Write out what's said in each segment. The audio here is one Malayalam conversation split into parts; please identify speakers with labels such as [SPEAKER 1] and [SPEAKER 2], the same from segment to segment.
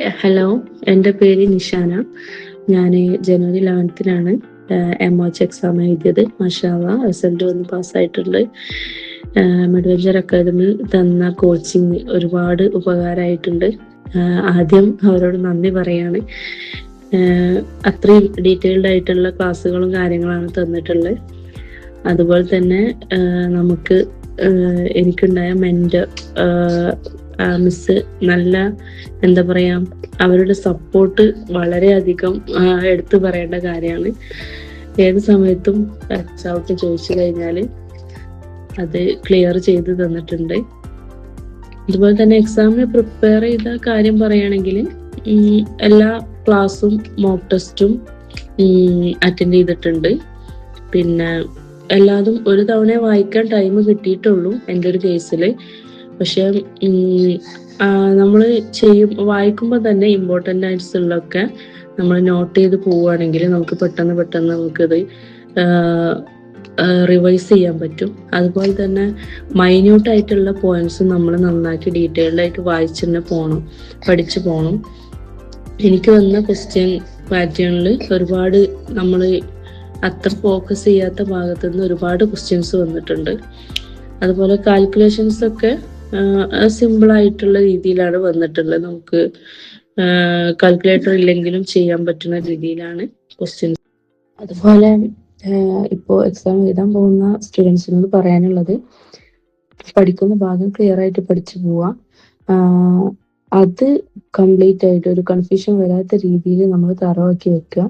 [SPEAKER 1] ഹലോ, എൻ്റെ പേര് നിഷാന. ഞാൻ ജനുവരി 11-നാണ് MOH എക്സാം എഴുതിയത്. മാഷാ അല്ലാഹ്, റിസൾട്ട് വന്ന് പാസ്സായിട്ടുണ്ട്. മിഡ്വെഞ്ചർ അക്കാദമി തന്ന കോച്ചിങ് ഒരുപാട് ഉപകാരമായിട്ടുണ്ട്. ആദ്യം അവരോട് നന്ദി പറയാണ്. അത്രയും ഡീറ്റെയിൽഡ് ആയിട്ടുള്ള ക്ലാസ്സുകളും കാര്യങ്ങളാണ് തന്നിട്ടുള്ളത്. അതുപോലെ തന്നെ നമുക്ക് എനിക്കുണ്ടായ മിസ് നല്ല എന്താ പറയാ, അവരുടെ സപ്പോർട്ട് വളരെയധികം എടുത്തു പറയേണ്ട കാര്യമാണ്. ഏത് സമയത്തും ഡൗട്ട് ചോദിച്ചു കഴിഞ്ഞാൽ അത് ക്ലിയർ ചെയ്ത് തന്നിട്ടുണ്ട്. അതുപോലെ തന്നെ എക്സാമിന് പ്രിപ്പയർ ചെയ്ത കാര്യം പറയുകയാണെങ്കിൽ എല്ലാ ക്ലാസ്സും മോക്ക് ടെസ്റ്റും അറ്റൻഡ് ചെയ്തിട്ടുണ്ട്. പിന്നെ എല്ലാതും ഒരു തവണ വായിക്കാൻ ടൈം കിട്ടിയിട്ടുള്ളൂ എൻ്റെ ഒരു കേസിൽ. പക്ഷെ നമ്മൾ വായിക്കുമ്പോൾ തന്നെ ഇമ്പോർട്ടൻ്റ് ആയിട്ടുള്ളതൊക്കെ നമ്മൾ നോട്ട് ചെയ്ത് പോവുകയാണെങ്കിൽ നമുക്ക് പെട്ടെന്ന് നമുക്കത് റിവൈസ് ചെയ്യാൻ പറ്റും. അതുപോലെ തന്നെ മൈന്യൂട്ട് ആയിട്ടുള്ള പോയിന്റ്സ് നമ്മൾ നന്നാക്കി ഡീറ്റെയിൽഡ് ആയിട്ട് വായിച്ച് തന്നെ പഠിച്ചു പോകണം. എനിക്ക് വന്ന ക്വസ്റ്റ്യൻ പാറ്റേണിൽ ഒരുപാട് നമ്മൾ അത്ര ഫോക്കസ് ചെയ്യാത്ത ഭാഗത്തു നിന്ന് ഒരുപാട് ക്വസ്റ്റ്യൻസ് വന്നിട്ടുണ്ട്. അതുപോലെ കാൽക്കുലേഷൻസ് ഒക്കെ സിമ്പിൾ ആയിട്ടുള്ള രീതിയിലാണ് വന്നിട്ടുള്ളത്. നമുക്ക് കാൽക്കുലേറ്റർ ഇല്ലെങ്കിലും ചെയ്യാൻ പറ്റുന്ന രീതിയിലാണ് ക്വസ്റ്റ്യൻസ്. അതുപോലെ ഇപ്പോൾ എക്സാം എഴുതാൻ പോകുന്ന സ്റ്റുഡൻസിനോട് പറയാനുള്ളത്, പഠിക്കുന്ന ഭാഗം ക്ലിയർ ആയിട്ട് പഠിച്ചു പോവുക. അത് കംപ്ലീറ്റ് ആയിട്ട് ഒരു കൺഫ്യൂഷൻ വരാത്ത രീതിയിൽ നമ്മൾ തറവാക്കി വെക്കുക.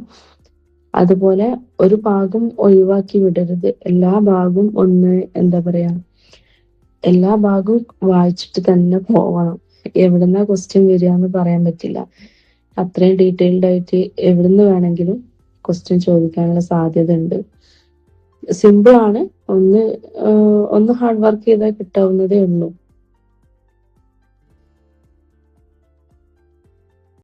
[SPEAKER 1] അതുപോലെ ഒരു ഭാഗം ഒഴിവാക്കി വിടരുത്. എല്ലാ ഭാഗവും എല്ലാ ഭാഗവും വായിച്ചിട്ട് തന്നെ പോകണം. എവിടുന്ന ക്വസ്റ്റ്യൻ വരിക എന്ന് പറയാൻ പറ്റില്ല. അത്രയും ഡീറ്റെയിൽഡ് ആയിട്ട് എവിടുന്ന് വേണമെങ്കിലും ക്വസ്റ്റ്യൻ ചോദിക്കാനുള്ള സാധ്യത ഉണ്ട്. സിമ്പിൾ ആണ്, ഒന്ന് ഹാർഡ് വർക്ക് ചെയ്താൽ കിട്ടാവുന്നതേ ഉള്ളൂ.